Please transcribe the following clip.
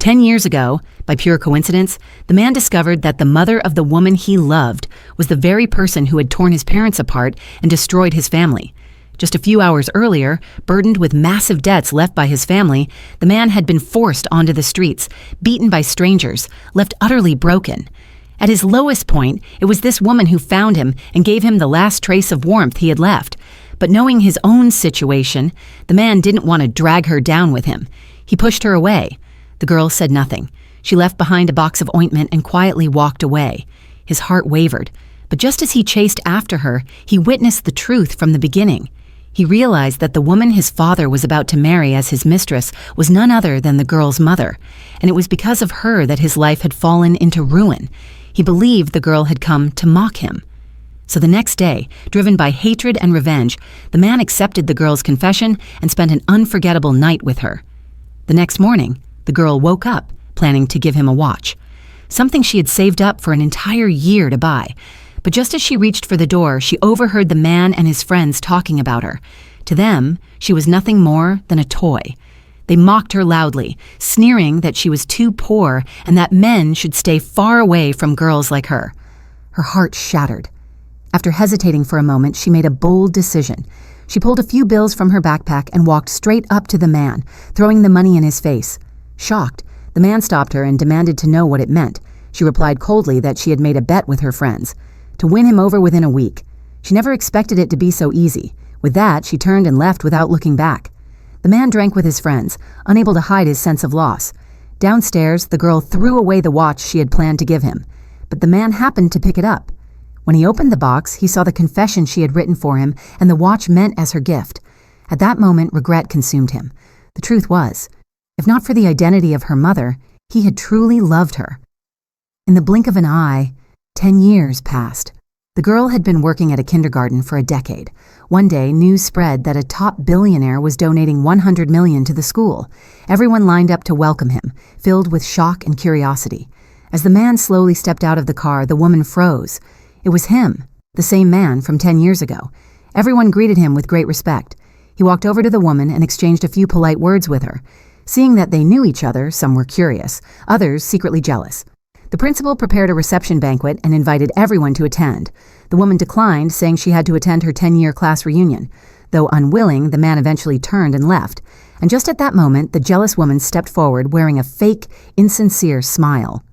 10 years ago, by pure coincidence, the man discovered that the mother of the woman he loved was the very person who had torn his parents apart and destroyed his family. Just a few hours earlier, burdened with massive debts left by his family, the man had been forced onto the streets, beaten by strangers, left utterly broken. At his lowest point, it was this woman who found him and gave him the last trace of warmth he had left. But knowing his own situation, the man didn't want to drag her down with him. He pushed her away. The girl said nothing. She left behind a box of ointment and quietly walked away. His heart wavered. But just as he chased after her, he witnessed the truth from the beginning. He realized that the woman his father was about to marry as his mistress was none other than the girl's mother, and it was because of her that his life had fallen into ruin. He believed the girl had come to mock him. So the next day, driven by hatred and revenge, the man accepted the girl's confession and spent an unforgettable night with her. The next morning, the girl woke up, planning to give him a watch, something she had saved up for an entire year to buy. But just as she reached for the door, she overheard the man and his friends talking about her. To them, she was nothing more than a toy. They mocked her loudly, sneering that she was too poor and that men should stay far away from girls like her. Her heart shattered. After hesitating for a moment, she made a bold decision. She pulled a few bills from her backpack and walked straight up to the man, throwing the money in his face. Shocked, the man stopped her and demanded to know what it meant. She replied coldly that she had made a bet with her friends to win him over within a week. She never expected it to be so easy. With that, she turned and left without looking back. The man drank with his friends, unable to hide his sense of loss. Downstairs, the girl threw away the watch she had planned to give him, but the man happened to pick it up. When he opened the box, he saw the confession she had written for him and the watch meant as her gift. At that moment, regret consumed him. The truth was, if not for the identity of her mother, he had truly loved her. In the blink of an eye, 10 years passed. The girl had been working at a kindergarten for a decade. One day, news spread that a top billionaire was donating $100 million to the school. Everyone lined up to welcome him, filled with shock and curiosity. As the man slowly stepped out of the car, the woman froze. It was him, the same man from 10 years ago. Everyone greeted him with great respect. He walked over to the woman and exchanged a few polite words with her. Seeing that they knew each other, some were curious, others secretly jealous. The principal prepared a reception banquet and invited everyone to attend. The woman declined, saying she had to attend her 10-year class reunion. Though unwilling, the man eventually turned and left. And just at that moment, the jealous woman stepped forward wearing a fake, insincere smile.